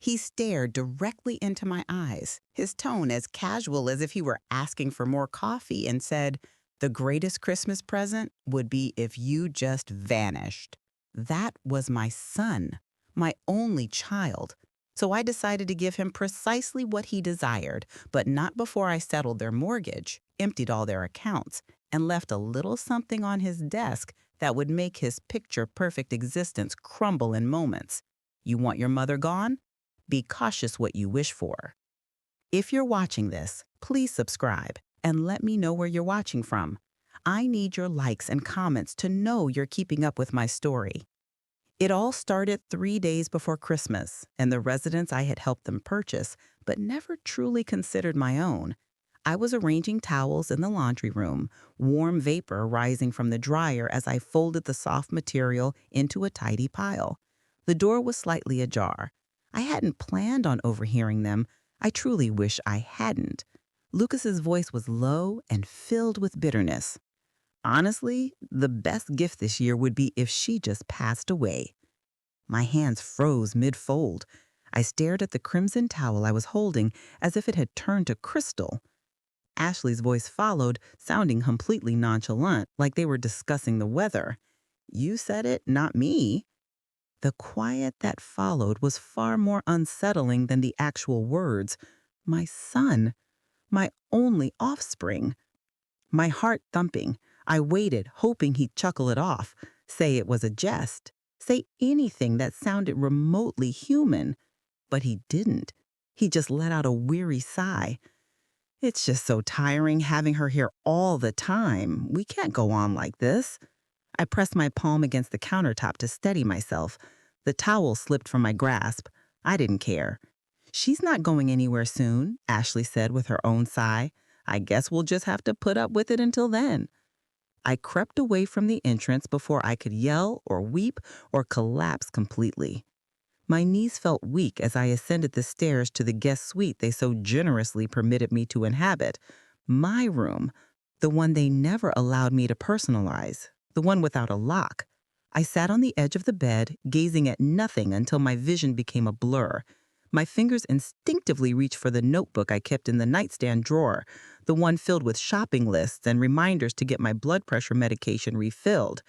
He stared directly into my eyes, his tone as casual as if he were asking for more coffee, and said, "The greatest Christmas present would be if you just vanished." That was my son, my only child. So I decided to give him precisely what he desired, but not before I settled their mortgage, emptied all their accounts, and left a little something on his desk that would make his picture-perfect existence crumble in moments. You want your mother gone? Be cautious what you wish for. If you're watching this, please subscribe and let me know where you're watching from. I need your likes and comments to know you're keeping up with my story. It all started 3 days before Christmas, and the residence I had helped them purchase, but never truly considered my own. I was arranging towels in the laundry room, warm vapor rising from the dryer as I folded the soft material into a tidy pile. The door was slightly ajar. I hadn't planned on overhearing them. I truly wish I hadn't. Lucas's voice was low and filled with bitterness. Honestly, the best gift this year would be if she just passed away. My hands froze mid-fold. I stared at the crimson towel I was holding as if it had turned to crystal. Ashley's voice followed, sounding completely nonchalant, like they were discussing the weather. "You said it, not me." The quiet that followed was far more unsettling than the actual words. My son, my only offspring. My heart thumping, I waited, hoping he'd chuckle it off, say it was a jest, say anything that sounded remotely human. But he didn't. He just let out a weary sigh. "It's just so tiring having her here all the time. We can't go on like this." I pressed my palm against the countertop to steady myself. The towel slipped from my grasp. I didn't care. "She's not going anywhere soon," Ashley said with her own sigh. "I guess we'll just have to put up with it until then." I crept away from the entrance before I could yell or weep or collapse completely. My knees felt weak as I ascended the stairs to the guest suite they so generously permitted me to inhabit. My room, the one they never allowed me to personalize, the one without a lock. I sat on the edge of the bed, gazing at nothing until my vision became a blur. My fingers instinctively reached for the notebook I kept in the nightstand drawer, the one filled with shopping lists and reminders to get my blood pressure medication refilled.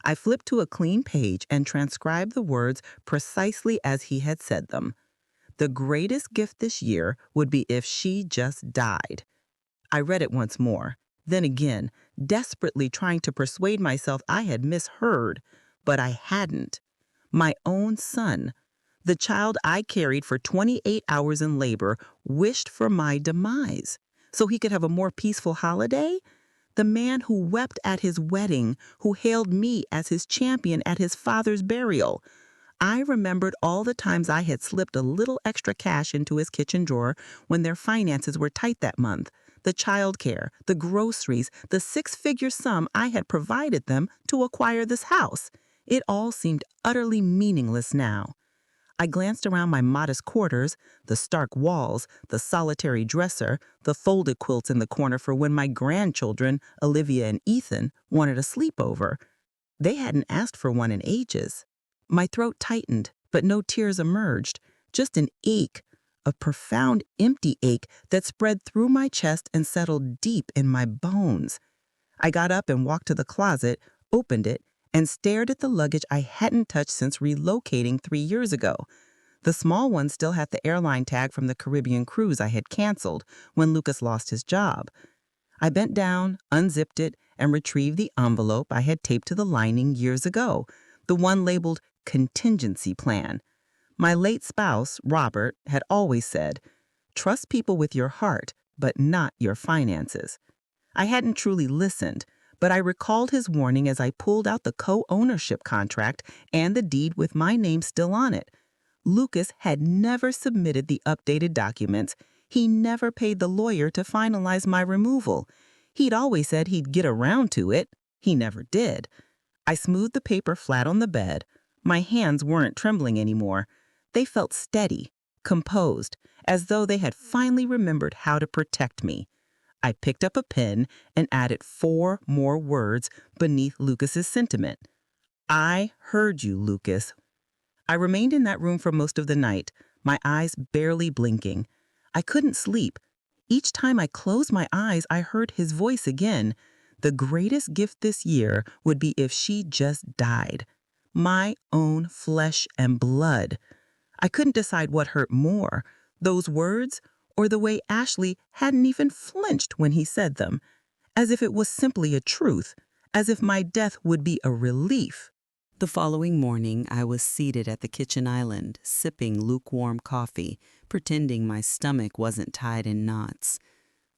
I flipped to a clean page and transcribed the words precisely as he had said them. The greatest gift this year would be if she just died. I read it once more, then again, desperately trying to persuade myself I had misheard, but I hadn't. My own son, the child I carried for 28 hours in labor, wished for my demise so he could have a more peaceful holiday? The man who wept at his wedding, who hailed me as his champion at his father's burial. I remembered all the times I had slipped a little extra cash into his kitchen drawer when their finances were tight that month. The childcare, the groceries, the six-figure sum I had provided them to acquire this house. It all seemed utterly meaningless now. I glanced around my modest quarters, the stark walls, the solitary dresser, the folded quilts in the corner for when my grandchildren, Olivia and Ethan, wanted a sleepover. They hadn't asked for one in ages. My throat tightened, but no tears emerged, just an ache, a profound empty ache that spread through my chest and settled deep in my bones. I got up and walked to the closet, opened it, and stared at the luggage I hadn't touched since relocating 3 years ago. The small one still had the airline tag from the Caribbean cruise I had canceled when Lucas lost his job. I bent down, unzipped it, and retrieved the envelope I had taped to the lining years ago, the one labeled contingency plan. My late spouse, Robert, had always said, "Trust people with your heart, but not your finances." I hadn't truly listened, but I recalled his warning as I pulled out the co-ownership contract and the deed with my name still on it. Lucas had never submitted the updated documents. He never paid the lawyer to finalize my removal. He'd always said he'd get around to it. He never did. I smoothed the paper flat on the bed. My hands weren't trembling anymore. They felt steady, composed, as though they had finally remembered how to protect me. I picked up a pen and added 4 more words beneath Lucas's sentiment. "I heard you, Lucas." I remained in that room for most of the night, my eyes barely blinking. I couldn't sleep. Each time I closed my eyes, I heard his voice again. The greatest gift this year would be if she just died. My own flesh and blood. I couldn't decide what hurt more, those words or the way Ashley hadn't even flinched when he said them, as if it was simply a truth, as if my death would be a relief. The following morning, I was seated at the kitchen island, sipping lukewarm coffee, pretending my stomach wasn't tied in knots.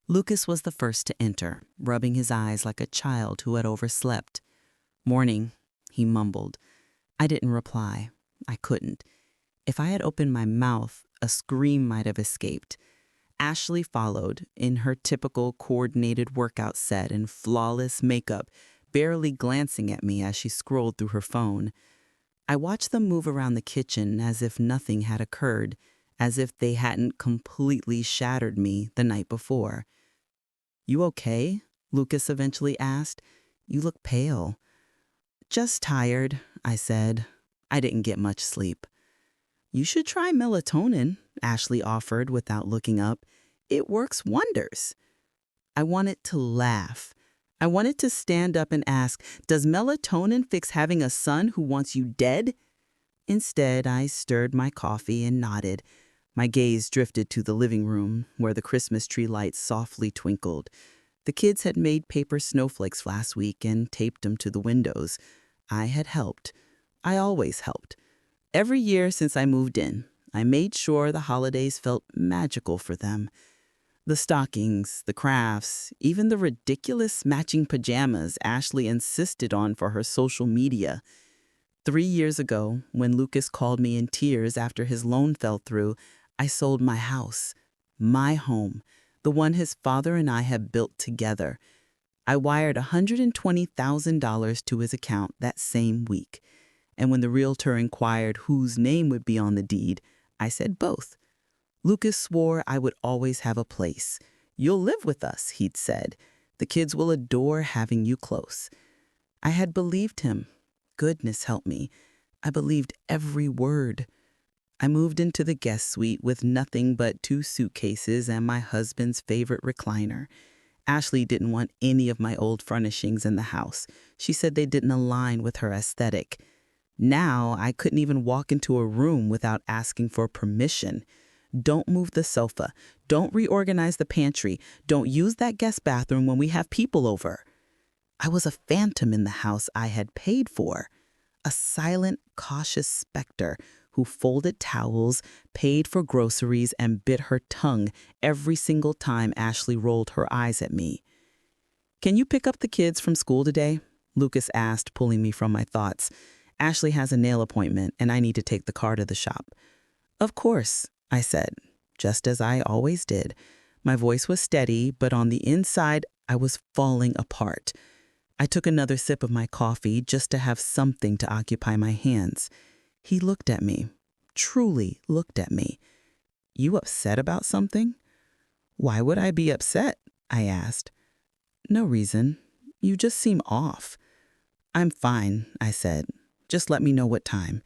Lucas was the first to enter, rubbing his eyes like a child who had overslept. "Morning," he mumbled. I didn't reply. I couldn't. If I had opened my mouth, a scream might have escaped. Ashley followed, in her typical coordinated workout set and flawless makeup, barely glancing at me as she scrolled through her phone. I watched them move around the kitchen as if nothing had occurred, as if they hadn't completely shattered me the night before. "You okay?" Lucas eventually asked. "You look pale." "Just tired," I said. I didn't get much sleep. "You should try melatonin," Ashley offered without looking up. "It works wonders." I wanted to laugh. I wanted to stand up and ask, "Does melatonin fix having a son who wants you dead?" Instead, I stirred my coffee and nodded. My gaze drifted to the living room, where the Christmas tree lights softly twinkled. The kids had made paper snowflakes last week and taped them to the windows. I had helped. I always helped. Every year since I moved in, I made sure the holidays felt magical for them. The stockings, the crafts, even the ridiculous matching pajamas Ashley insisted on for her social media. 3 years ago, when Lucas called me in tears after his loan fell through, I sold my house, my home, the one his father and I had built together. I wired $120,000 to his account that same week. And when the realtor inquired whose name would be on the deed, I said both. Lucas swore I would always have a place. "You'll live with us," he'd said. "The kids will adore having you close." I had believed him. Goodness help me. I believed every word. I moved into the guest suite with nothing but 2 suitcases and my husband's favorite recliner. Ashley didn't want any of my old furnishings in the house. She said they didn't align with her aesthetic. Now I couldn't even walk into a room without asking for permission. "Don't move the sofa. Don't reorganize the pantry. Don't use that guest bathroom when we have people over." I was a phantom in the house I had paid for. A silent, cautious specter who folded towels, paid for groceries, and bit her tongue every single time Ashley rolled her eyes at me. "Can you pick up the kids from school today?" Lucas asked, pulling me from my thoughts. "Ashley has a nail appointment, and I need to take the car to the shop." "Of course," I said, just as I always did. My voice was steady, but on the inside, I was falling apart. I took another sip of my coffee just to have something to occupy my hands. He looked at me, truly looked at me. "You upset about something?" "Why would I be upset?" I asked. "No reason. You just seem off." "I'm fine," I said. "Just let me know what time."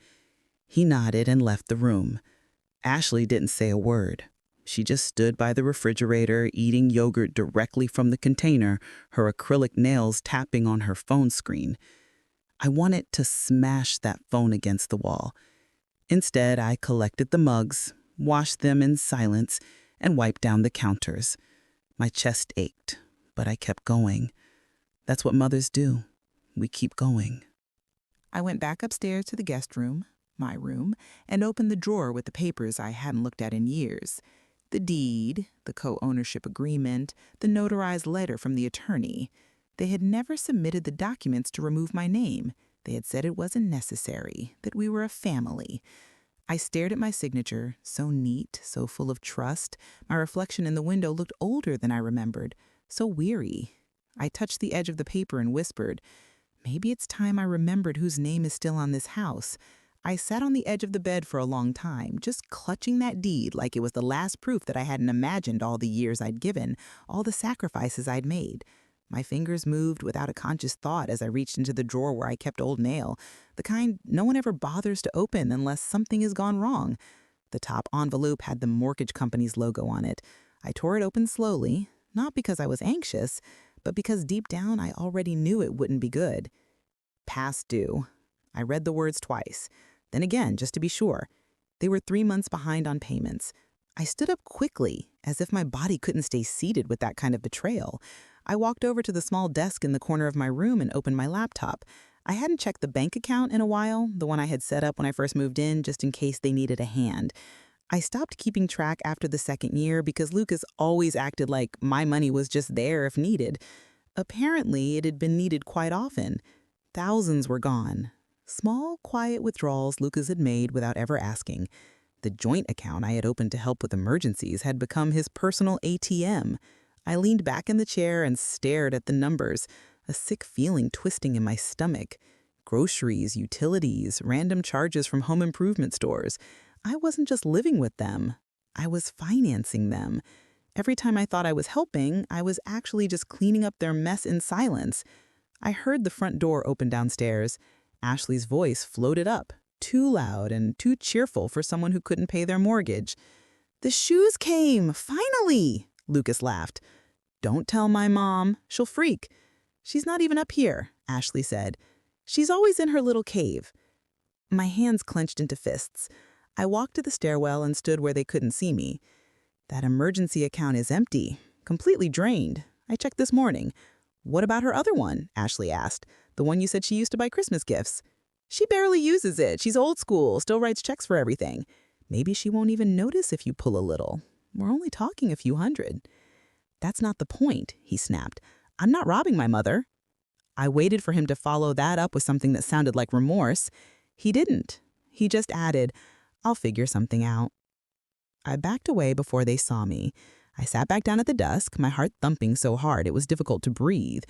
He nodded and left the room. Ashley didn't say a word. She just stood by the refrigerator, eating yogurt directly from the container, her acrylic nails tapping on her phone screen. I wanted to smash that phone against the wall. Instead, I collected the mugs, washed them in silence, and wiped down the counters. My chest ached, but I kept going. That's what mothers do. We keep going. I went back upstairs to the guest room, my room, and opened the drawer with the papers I hadn't looked at in years. The deed, the co-ownership agreement, the notarized letter from the attorney. They had never submitted the documents to remove my name. They had said it wasn't necessary, that we were a family. I stared at my signature, so neat, so full of trust. My reflection in the window looked older than I remembered, so weary. I touched the edge of the paper and whispered, "Maybe it's time I remembered whose name is still on this house." I sat on the edge of the bed for a long time, just clutching that deed like it was the last proof that I hadn't imagined all the years I'd given, all the sacrifices I'd made. My fingers moved without a conscious thought as I reached into the drawer where I kept Old Nail, the kind no one ever bothers to open unless something has gone wrong. The top envelope had the mortgage company's logo on it. I tore it open slowly, not because I was anxious, but because deep down I already knew it wouldn't be good. Past due. I read the words twice. Then again, just to be sure. They were 3 months behind on payments. I stood up quickly, as if my body couldn't stay seated with that kind of betrayal. I walked over to the small desk in the corner of my room and opened my laptop. I hadn't checked the bank account in a while, the one I had set up when I first moved in, just in case they needed a hand. I stopped keeping track after the second year because Lucas always acted like my money was just there if needed. Apparently, it had been needed quite often. Thousands were gone. Small, quiet withdrawals Lucas had made without ever asking. The joint account I had opened to help with emergencies had become his personal ATM. I leaned back in the chair and stared at the numbers, a sick feeling twisting in my stomach. Groceries, utilities, random charges from home improvement stores. I wasn't just living with them. I was financing them. Every time I thought I was helping, I was actually just cleaning up their mess in silence. I heard the front door open downstairs. Ashley's voice floated up, too loud and too cheerful for someone who couldn't pay their mortgage. "The shoes came, finally!" Lucas laughed. "Don't tell my mom. She'll freak." "She's not even up here," Ashley said. "She's always in her little cave." My hands clenched into fists. I walked to the stairwell and stood where they couldn't see me. "That emergency account is empty, completely drained. I checked this morning." "What about her other one?" Ashley asked. "The one you said she used to buy Christmas gifts." "She barely uses it. She's old school, still writes checks for everything." "Maybe she won't even notice if you pull a little. We're only talking a few hundred." "That's not the point," he snapped. "I'm not robbing my mother." I waited for him to follow that up with something that sounded like remorse. He didn't. He just added, "I'll figure something out." I backed away before they saw me. I sat back down at the desk, my heart thumping so hard it was difficult to breathe.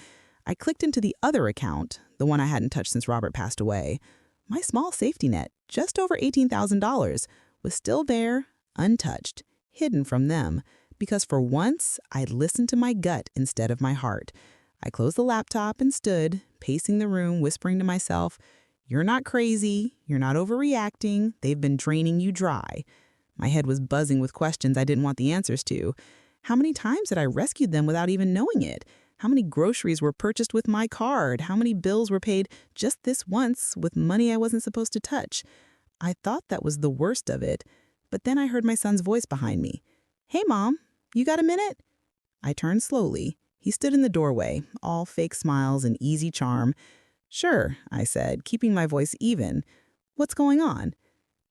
I clicked into the other account, the one I hadn't touched since Robert passed away. My small safety net, just over $18,000, was still there, untouched, hidden from them, because for once I'd listened to my gut instead of my heart. I closed the laptop and stood, pacing the room, whispering to myself, "You're not crazy, you're not overreacting, they've been draining you dry." My head was buzzing with questions I didn't want the answers to. How many times had I rescued them without even knowing it? How many groceries were purchased with my card? How many bills were paid just this once with money I wasn't supposed to touch? I thought that was the worst of it, but then I heard my son's voice behind me. "Hey, Mom, you got a minute?" I turned slowly. He stood in the doorway, all fake smiles and easy charm. "Sure," I said, keeping my voice even. "What's going on?"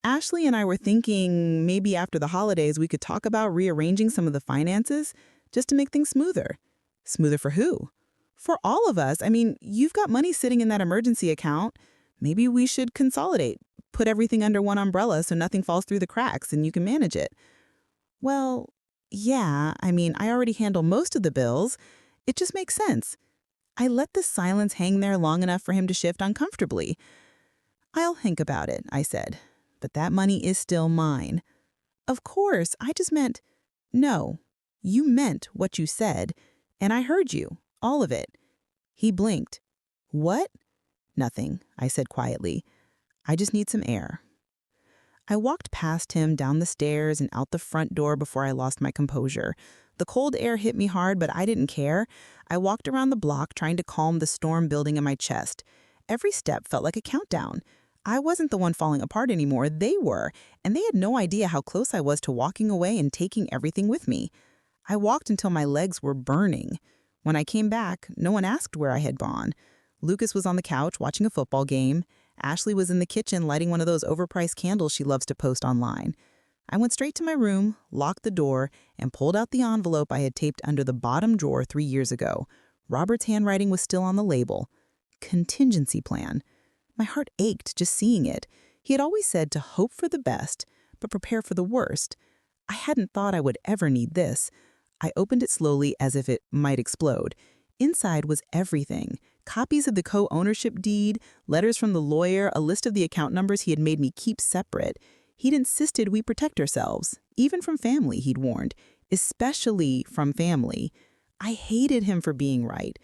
"Ashley and I were thinking maybe after the holidays we could talk about rearranging some of the finances just to make things smoother." "Smoother for who?" "For all of us. I mean, you've got money sitting in that emergency account. Maybe we should consolidate, put everything under one umbrella so nothing falls through the cracks and you can manage it." "Well, yeah, I mean, I already handle most of the bills. It just makes sense." I let the silence hang there long enough for him to shift uncomfortably. "I'll think about it," I said. "But that money is still mine." "Of course, I just meant—" "No, you meant what you said, and I heard you, all of it." He blinked. "What?" "Nothing," I said quietly. "I just need some air." I walked past him down the stairs and out the front door before I lost my composure. The cold air hit me hard, but I didn't care. I walked around the block trying to calm the storm building in my chest. Every step felt like a countdown. I wasn't the one falling apart anymore, they were, and they had no idea how close I was to walking away and taking everything with me. I walked until my legs were burning. When I came back, no one asked where I had gone. Lucas was on the couch watching a football game. Ashley was in the kitchen lighting one of those overpriced candles she loves to post online. I went straight to my room, locked the door, and pulled out the envelope I had taped under the bottom drawer 3 years ago. Robert's handwriting was still on the label. Contingency plan. My heart ached just seeing it. He had always said to hope for the best, but prepare for the worst. I hadn't thought I would ever need this. I opened it slowly as if it might explode. Inside was everything. Copies of the co-ownership deed, letters from the lawyer, a list of the account numbers he had made me keep separate. He'd insisted we protect ourselves, even from family, he'd warned, especially from family. I hated him for being right.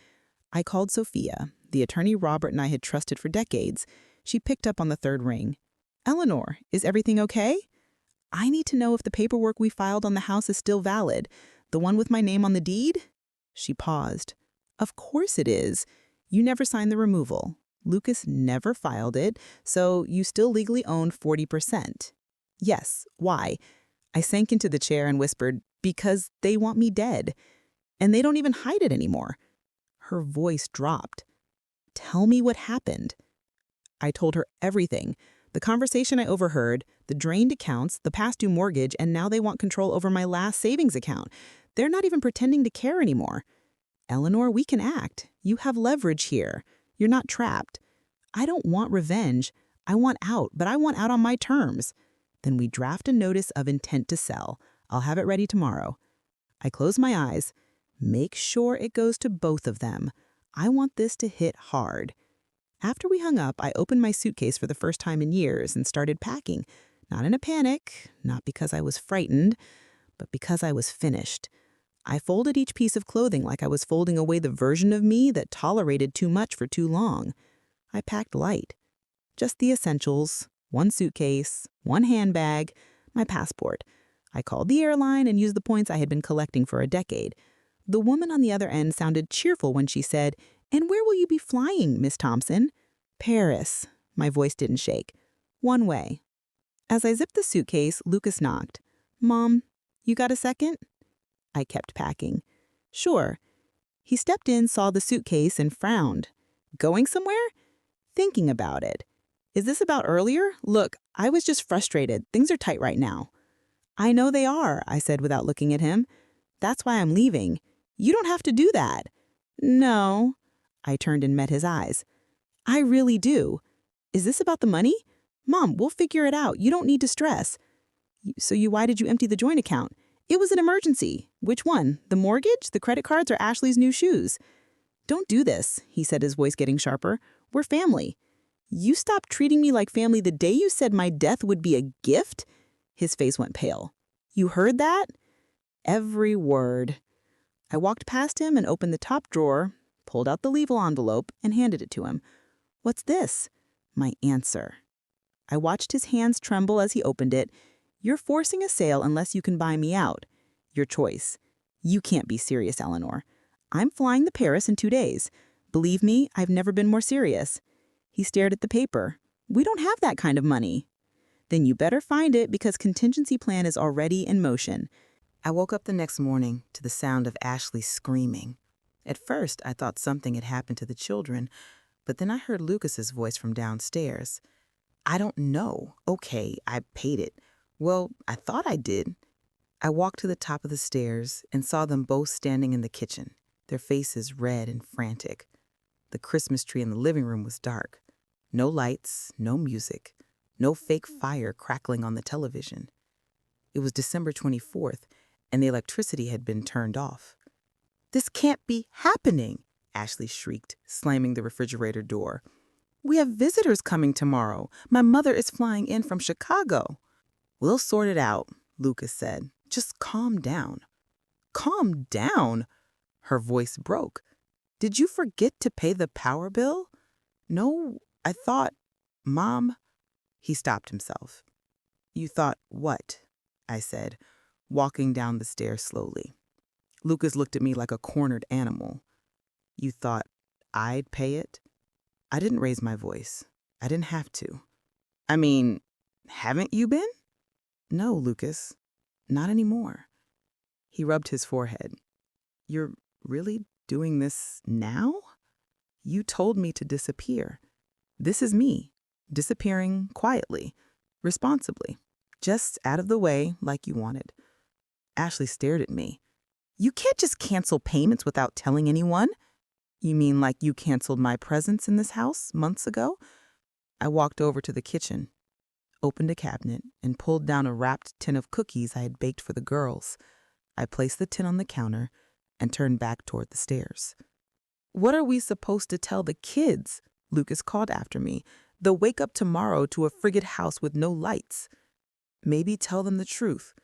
I called Sophia, the attorney Robert and I had trusted for decades. She picked up on the third ring. "Eleanor, is everything okay?" I need to know if the paperwork we filed on the house is still valid. The one with my name on the deed? She paused. Of course it is. You never signed the removal. Lucas never filed it, so you still legally own 40%. Yes, why? I sank into the chair and whispered, because they want me dead. And they don't even hide it anymore. Her voice dropped. Tell me what happened. I told her everything. The conversation I overheard, the drained accounts, the past due mortgage, and now they want control over my last savings account. They're not even pretending to care anymore. Eleanor, we can act. You have leverage here. You're not trapped. I don't want revenge. I want out, but I want out on my terms. Then we draft a notice of intent to sell. I'll have it ready tomorrow. I close my eyes. Make sure it goes to both of them. I want this to hit hard. After we hung up, I opened my suitcase for the first time in years and started packing. Not in a panic, not because I was frightened, but because I was finished. I folded each piece of clothing like I was folding away the version of me that tolerated too much for too long. I packed light. Just the essentials, one suitcase, one handbag, my passport. I called the airline and used the points I had been collecting for a decade. The woman on the other end sounded cheerful when she said, "And where will you be flying, Miss Thompson?" "Paris." My voice didn't shake. "One way." As I zipped the suitcase, Lucas knocked. "Mom, you got a second?" I kept packing. "Sure." He stepped in, saw the suitcase, and frowned. "Going somewhere?" "Thinking about it." "Is this about earlier? Look, I was just frustrated. Things are tight right now." "I know they are," I said without looking at him. "That's why I'm leaving." "You don't have to do that." "No." I turned and met his eyes. "I really do." "Is this about the money?" "Mom, we'll figure it out. You don't need to stress." Why did you empty the joint account?" "It was an emergency." "Which one? The mortgage, the credit cards, or Ashley's new shoes?" "Don't do this," he said, his voice getting sharper. "We're family." "You stopped treating me like family the day you said my death would be a gift?" His face went pale. "You heard that?" "Every word." I walked past him and opened the top drawer, pulled out the legal envelope, and handed it to him. "What's this?" "My answer." I watched his hands tremble as he opened it. "You're forcing a sale unless you can buy me out. Your choice." "You can't be serious, Eleanor." "I'm flying to Paris in 2 days. Believe me, I've never been more serious." He stared at the paper. "We don't have that kind of money." "Then you better find it because contingency plan is already in motion." I woke up the next morning to the sound of Ashley screaming. At first, I thought something had happened to the children, but then I heard Lucas's voice from downstairs. "I don't know. Okay, I paid it." "Well, I thought I did." I walked to the top of the stairs and saw them both standing in the kitchen, their faces red and frantic. The Christmas tree in the living room was dark. No lights, no music, no fake fire crackling on the television. It was December 24th, and the electricity had been turned off. "This can't be happening," Ashley shrieked, slamming the refrigerator door. "We have visitors coming tomorrow. My mother is flying in from Chicago." "We'll sort it out," Lucas said. "Just calm down." "Calm down?" Her voice broke. "Did you forget to pay the power bill?" "No, I thought, Mom." He stopped himself. "You thought what?" I said, walking down the stairs slowly. Lucas looked at me like a cornered animal. "You thought I'd pay it?" I didn't raise my voice. I didn't have to. "I mean, haven't you been?" "No, Lucas, not anymore." He rubbed his forehead. "You're really doing this now? You told me to disappear. This is me, disappearing quietly, responsibly, just out of the way like you wanted." Ashley stared at me. "You can't just cancel payments without telling anyone." "You mean like you canceled my presence in this house months ago?" I walked over to the kitchen, opened a cabinet, and pulled down a wrapped tin of cookies I had baked for the girls. I placed the tin on the counter and turned back toward the stairs. "What are we supposed to tell the kids?" Lucas called after me. "They'll wake up tomorrow to a frigid house with no lights." "Maybe tell them the truth,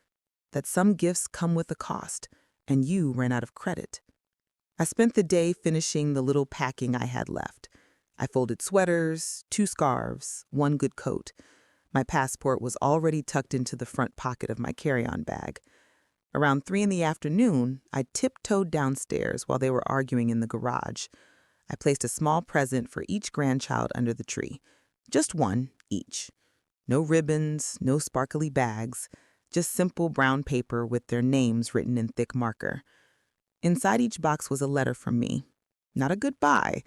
that some gifts come with a cost, and you ran out of credit." I spent the day finishing the little packing I had left. I folded sweaters, 2 scarves, 1 good coat. My passport was already tucked into the front pocket of my carry-on bag. Around 3 in the afternoon, I tiptoed downstairs while they were arguing in the garage. I placed a small present for each grandchild under the tree. Just one, each. No ribbons, no sparkly bags, just simple brown paper with their names written in thick marker. Inside each box was a letter from me. Not a goodbye,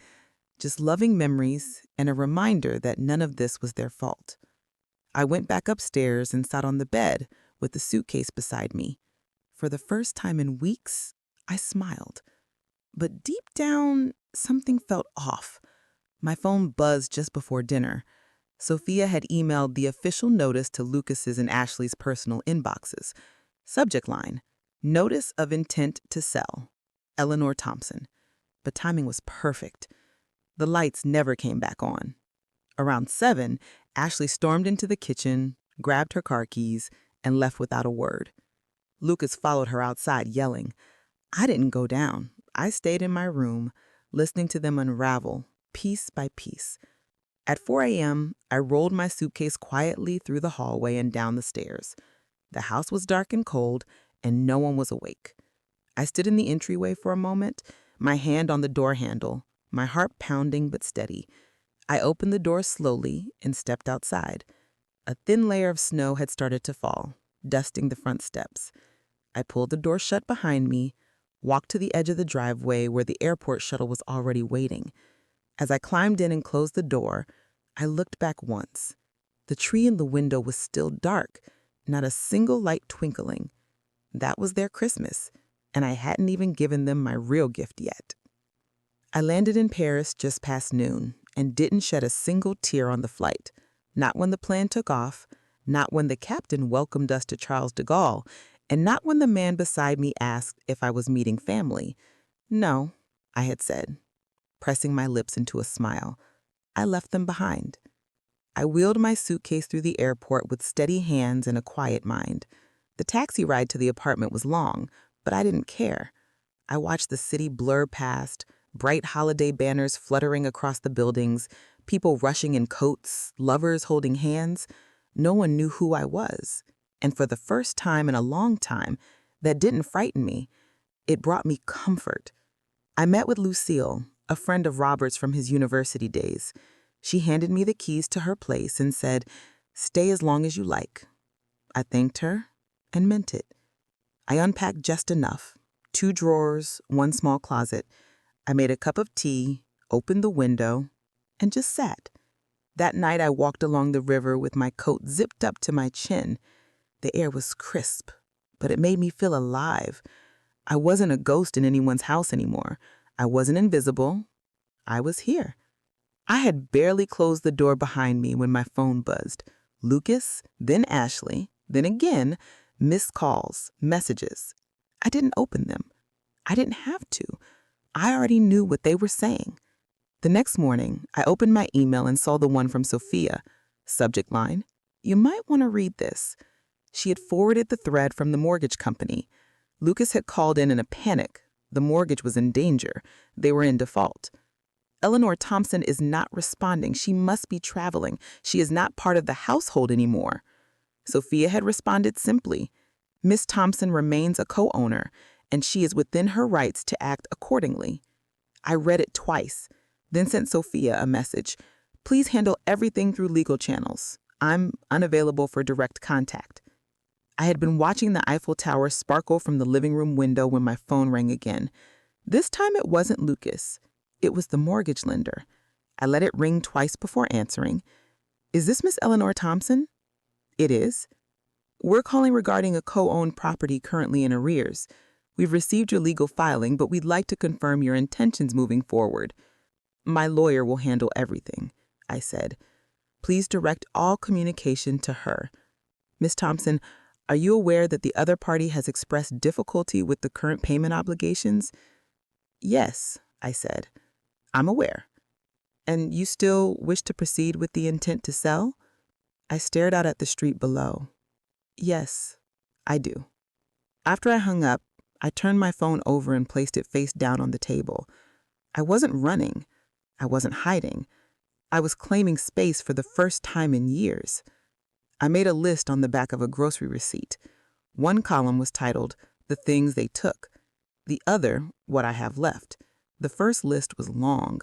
just loving memories and a reminder that none of this was their fault. I went back upstairs and sat on the bed with the suitcase beside me. For the first time in weeks, I smiled. But deep down, something felt off. My phone buzzed just before dinner. Sophia had emailed the official notice to Lucas's and Ashley's personal inboxes. Subject line, Notice of Intent to Sell, Eleanor Thompson. But timing was perfect. The lights never came back on. Around 7, Ashley stormed into the kitchen, grabbed her car keys, and left without a word. Lucas followed her outside, yelling. I didn't go down. I stayed in my room, listening to them unravel, piece by piece. At 4 a.m., I rolled my suitcase quietly through the hallway and down the stairs. The house was dark and cold, and no one was awake. I stood in the entryway for a moment, my hand on the door handle, my heart pounding but steady. I opened the door slowly and stepped outside. A thin layer of snow had started to fall, dusting the front steps. I pulled the door shut behind me, walked to the edge of the driveway where the airport shuttle was already waiting. As I climbed in and closed the door, I looked back once. The tree in the window was still dark, not a single light twinkling. That was their Christmas, and I hadn't even given them my real gift yet. I landed in Paris just past noon and didn't shed a single tear on the flight. Not when the plane took off, not when the captain welcomed us to Charles de Gaulle, and not when the man beside me asked if I was meeting family. No, I had said, pressing my lips into a smile. I left them behind. I wheeled my suitcase through the airport with steady hands and a quiet mind. The taxi ride to the apartment was long, but I didn't care. I watched the city blur past, bright holiday banners fluttering across the buildings, people rushing in coats, lovers holding hands. No one knew who I was. And for the first time in a long time, that didn't frighten me. It brought me comfort. I met with Lucille, a friend of Robert's from his university days. She handed me the keys to her place and said, "Stay as long as you like." I thanked her and meant it. I unpacked just enough, 2 drawers, 1 small closet. I made a cup of tea, opened the window, and just sat. That night I walked along the river with my coat zipped up to my chin. The air was crisp, but it made me feel alive. I wasn't a ghost in anyone's house anymore. I wasn't invisible. I was here. I had barely closed the door behind me when my phone buzzed. Lucas, then Ashley, then again, missed calls, messages. I didn't open them. I didn't have to. I already knew what they were saying. The next morning, I opened my email and saw the one from Sophia. Subject line, "You might want to read this." She had forwarded the thread from the mortgage company. Lucas had called in a panic. The mortgage was in danger. They were in default. Eleanor Thompson is not responding. She must be traveling. She is not part of the household anymore. Sophia had responded simply, "Miss Thompson remains a co-owner, and she is within her rights to act accordingly." I read it twice, then sent Sophia a message. "Please handle everything through legal channels. I'm unavailable for direct contact." I had been watching the Eiffel Tower sparkle from the living room window when my phone rang again. This time it wasn't Lucas. It was the mortgage lender. I let it ring twice before answering. "Is this Miss Eleanor Thompson?" "It is." "We're calling regarding a co-owned property currently in arrears. We've received your legal filing, but we'd like to confirm your intentions moving forward." "My lawyer will handle everything," I said. "Please direct all communication to her. Miss Thompson, are you aware that the other party has expressed difficulty with the current payment obligations?" "Yes," I said. "I'm aware." "And you still wish to proceed with the intent to sell?" I stared out at the street below. "Yes, I do." After I hung up, I turned my phone over and placed it face down on the table. I wasn't running. I wasn't hiding. I was claiming space for the first time in years. I made a list on the back of a grocery receipt. One column was titled, "The Things They Took." The other, "What I Have Left." The first list was long.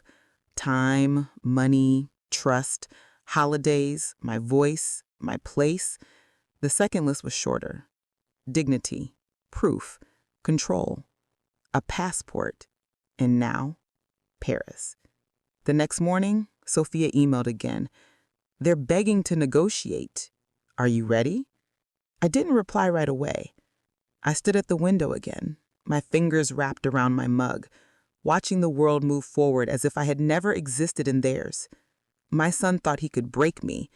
Time, money, trust, holidays, my voice, my place. The second list was shorter. Dignity, proof, control, a passport, and now, Paris. The next morning, Sophia emailed again. "They're begging to negotiate. Are you ready?" I didn't reply right away. I stood at the window again, my fingers wrapped around my mug, watching the world move forward as if I had never existed in theirs. My son thought he could break me,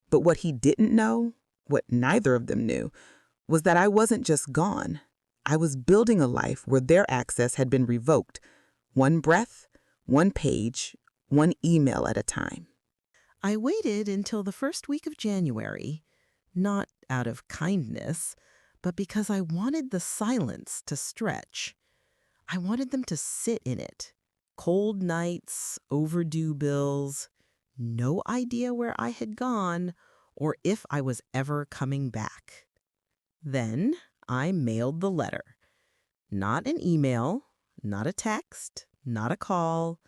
but what he didn't know, what neither of them knew, was that I wasn't just gone. I was building a life where their access had been revoked, one breath, one page, one email at a time. I waited until the first week of January, not out of kindness, but because I wanted the silence to stretch. I wanted them to sit in it. Cold nights, overdue bills, no idea where I had gone or if I was ever coming back. Then I mailed the letter. Not an email, not a text, not a call.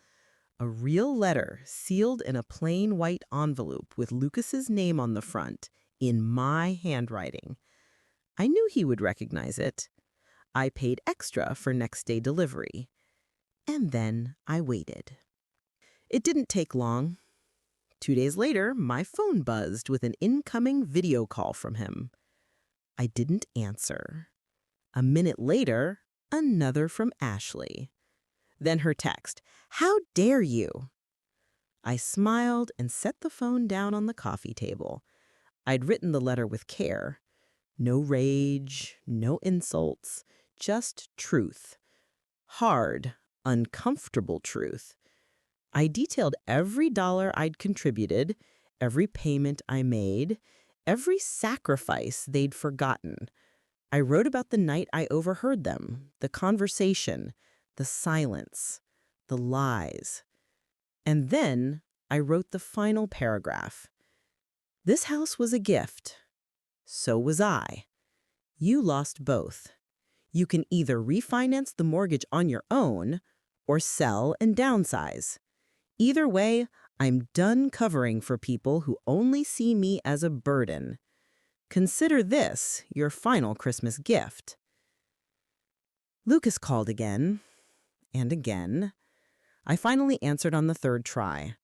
A real letter sealed in a plain white envelope with Lucas's name on the front in my handwriting. I knew he would recognize it. I paid extra for next day delivery. And then I waited. It didn't take long. 2 days later, my phone buzzed with an incoming video call from him. I didn't answer. A minute later, another from Ashley. Then her text, "How dare you?" I smiled and set the phone down on the coffee table. I'd written the letter with care. No rage, no insults, just truth. Hard, uncomfortable truth. I detailed every dollar I'd contributed, every payment I made, every sacrifice they'd forgotten. I wrote about the night I overheard them, the conversation, the silence, the lies. And then I wrote the final paragraph. This house was a gift. So was I. You lost both. You can either refinance the mortgage on your own or sell and downsize. Either way, I'm done covering for people who only see me as a burden. Consider this your final Christmas gift. Lucas called again and again. I finally answered on the third try.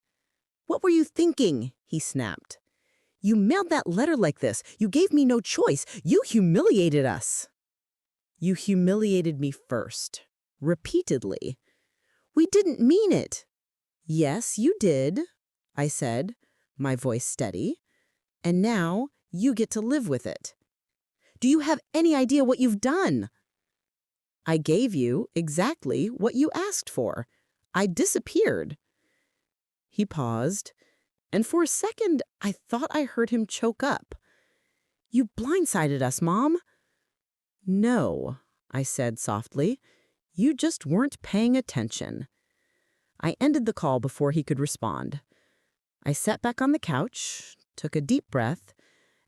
"What were you thinking?" he snapped. "You mailed that letter like this. You gave me no choice. You humiliated us." "You humiliated me first, repeatedly." "We didn't mean it." "Yes, you did," I said, my voice steady. "And now you get to live with it." "Do you have any idea what you've done?" "I gave you exactly what you asked for. I disappeared." He paused, and for a second I thought I heard him choke up. "You blindsided us, Mom." "No," I said softly. "You just weren't paying attention." I ended the call before he could respond. I sat back on the couch, took a deep breath,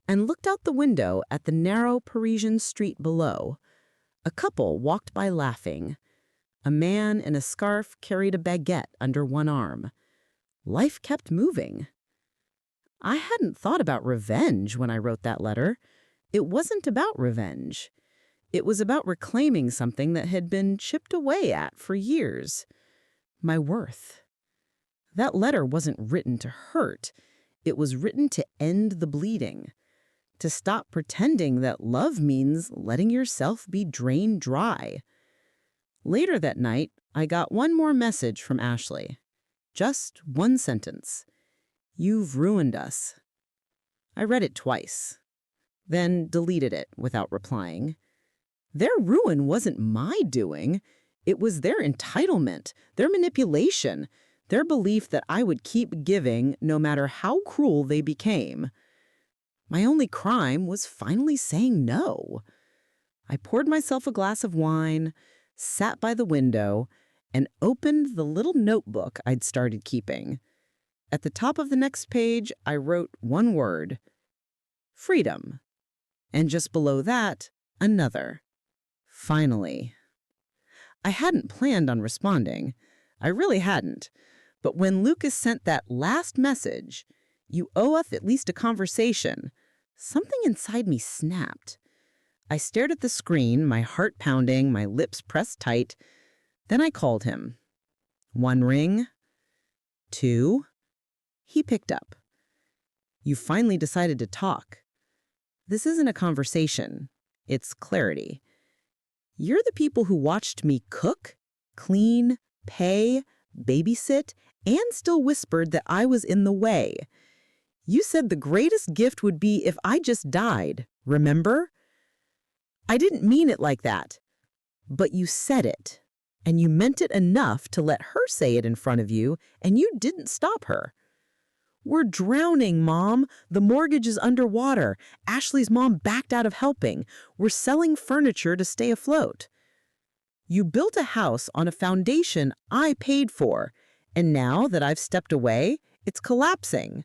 and looked out the window at the narrow Parisian street below. A couple walked by laughing. A man in a scarf carried a baguette under one arm. Life kept moving. I hadn't thought about revenge when I wrote that letter. It wasn't about revenge. It was about reclaiming something that had been chipped away at for years. My worth. That letter wasn't written to hurt. It was written to end the bleeding. To stop pretending that love means letting yourself be drained dry. Later that night, I got one more message from Ashley. Just one sentence. "You've ruined us." I read it twice, then deleted it without replying. Their ruin wasn't my doing. It was their entitlement, their manipulation, their belief that I would keep giving no matter how cruel they became. My only crime was finally saying no. I poured myself a glass of wine, sat by the window, and opened the little notebook I'd started keeping. At the top of the next page, I wrote one word: freedom. And just below that, another. Finally. I hadn't planned on responding. I really hadn't. But when Lucas sent that last message, "You owe us at least a conversation," something inside me snapped. I stared at the screen, my heart pounding, my lips pressed tight. Then I called him. 1 ring. 2. He picked up. "You finally decided to talk. This isn't a conversation. It's clarity. You're the people who watched me cook, clean, pay, babysit, and still whispered that I was in the way. You said the greatest gift would be if I just died, remember? I didn't mean it like that. But you said it, and you meant it enough to let her say it in front of you, and you didn't stop her. We're drowning, Mom. The mortgage is underwater. Ashley's mom backed out of helping. We're selling furniture to stay afloat. You built a house on a foundation I paid for, and now that I've stepped away, it's collapsing.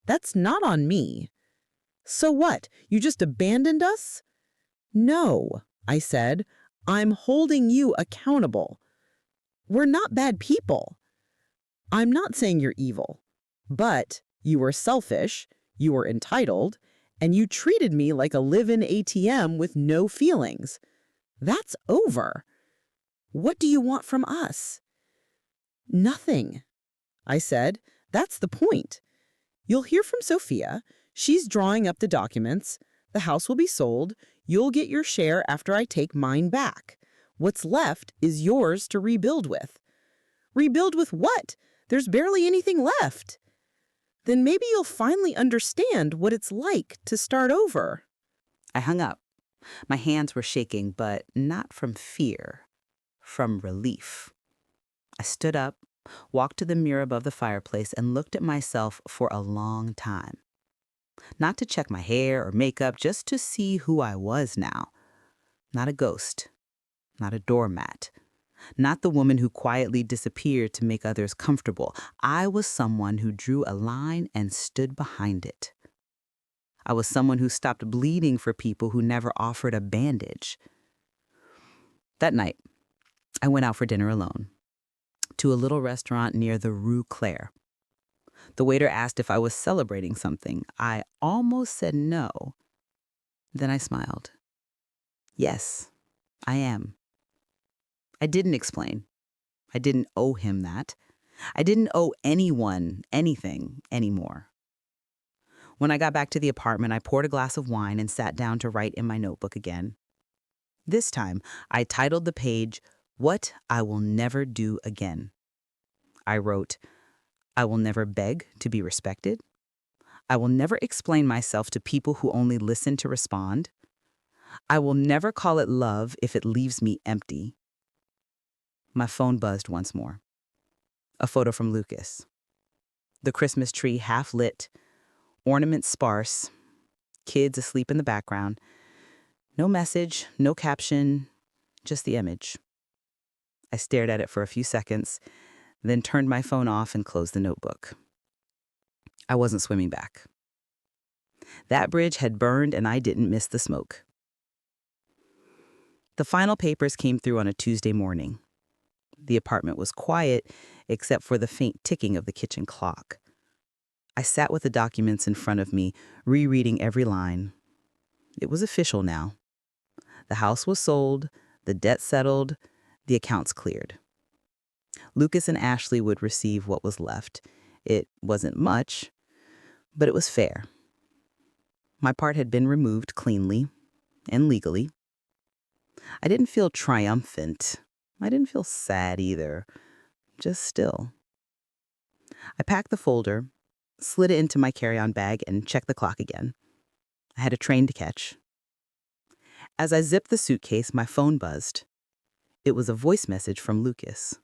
That's not on me. So what? You just abandoned us?" "No," I said. "I'm holding you accountable. We're not bad people. I'm not saying you're evil. But you were selfish, you were entitled, and you treated me like a live-in ATM with no feelings. That's over. What do you want from us?" "Nothing," I said. "That's the point. You'll hear from Sophia. She's drawing up the documents. The house will be sold. You'll get your share after I take mine back. What's left is yours to rebuild with." "Rebuild with what? There's barely anything left." "Then maybe you'll finally understand what it's like to start over." I hung up. My hands were shaking, but not from fear, from relief. I stood up, walked to the mirror above the fireplace, and looked at myself for a long time. Not to check my hair or makeup, just to see who I was now. Not a ghost, not a doormat, not the woman who quietly disappeared to make others comfortable. I was someone who drew a line and stood behind it. I was someone who stopped bleeding for people who never offered a bandage. That night, I went out for dinner alone, to a little restaurant near the Rue Claire. The waiter asked if I was celebrating something. I almost said no. Then I smiled. Yes, I am. I didn't explain. I didn't owe him that. I didn't owe anyone anything anymore. When I got back to the apartment, I poured a glass of wine and sat down to write in my notebook again. This time, I titled the page, "What I Will Never Do Again." I wrote, "I will never beg to be respected. I will never explain myself to people who only listen to respond. I will never call it love if it leaves me empty." My phone buzzed once more. A photo from Lucas. The Christmas tree half lit, ornaments sparse, kids asleep in the background. No message, no caption, just the image. I stared at it for a few seconds, then turned my phone off and closed the notebook. I wasn't swimming back. That bridge had burned and I didn't miss the smoke. The final papers came through on a Tuesday morning. The apartment was quiet, except for the faint ticking of the kitchen clock. I sat with the documents in front of me, rereading every line. It was official now. The house was sold, the debt settled, the accounts cleared. Lucas and Ashley would receive what was left. It wasn't much, but it was fair. My part had been removed cleanly and legally. I didn't feel triumphant. I didn't feel sad either, just still. I packed the folder, slid it into my carry-on bag, and checked the clock again. I had a train to catch. As I zipped the suitcase, my phone buzzed. It was a voice message from Lucas.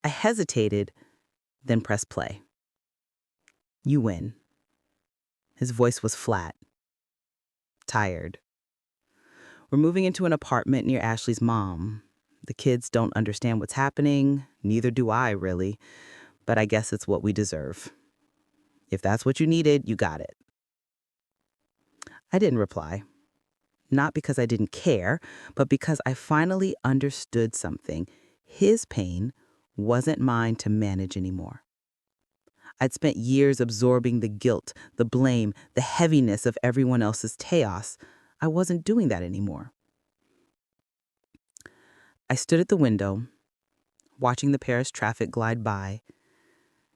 I hesitated, then pressed play. "You win." His voice was flat, tired. "We're moving into an apartment near Ashley's mom. The kids don't understand what's happening, neither do I, really, but I guess it's what we deserve. If that's what you needed, you got it." I didn't reply. Not because I didn't care, but because I finally understood something. His pain wasn't mine to manage anymore. I'd spent years absorbing the guilt, the blame, the heaviness of everyone else's chaos. I wasn't doing that anymore. I stood at the window, watching the Paris traffic glide by,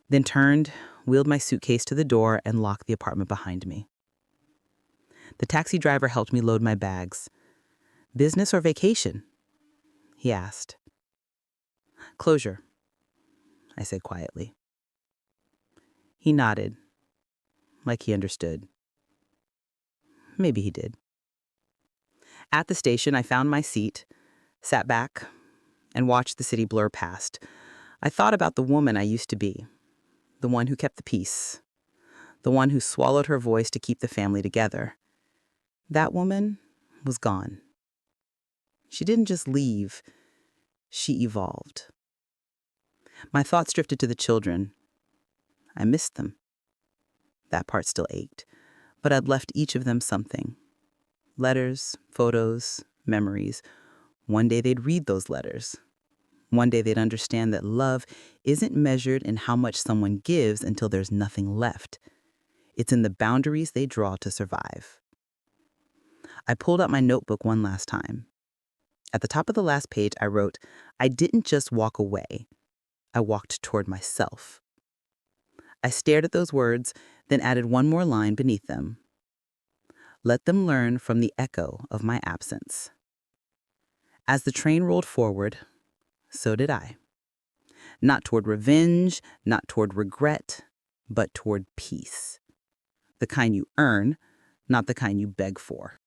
then turned, wheeled my suitcase to the door, and locked the apartment behind me. The taxi driver helped me load my bags. "Business or vacation?" he asked. "Closure," I said quietly. He nodded, like he understood. Maybe he did. At the station, I found my seat, sat back, and watched the city blur past. I thought about the woman I used to be, the one who kept the peace, the one who swallowed her voice to keep the family together. That woman was gone. She didn't just leave, she evolved. My thoughts drifted to the children. I missed them. That part still ached, but I'd left each of them something. Letters, photos, memories. One day they'd read those letters. One day they'd understand that love isn't measured in how much someone gives until there's nothing left. It's in the boundaries they draw to survive. I pulled out my notebook one last time. At the top of the last page, I wrote, "I didn't just walk away. I walked toward myself." I stared at those words, then added one more line beneath them. "Let them learn from the echo of my absence." As the train rolled forward, so did I. Not toward revenge, not toward regret, but toward peace. The kind you earn, not the kind you beg for.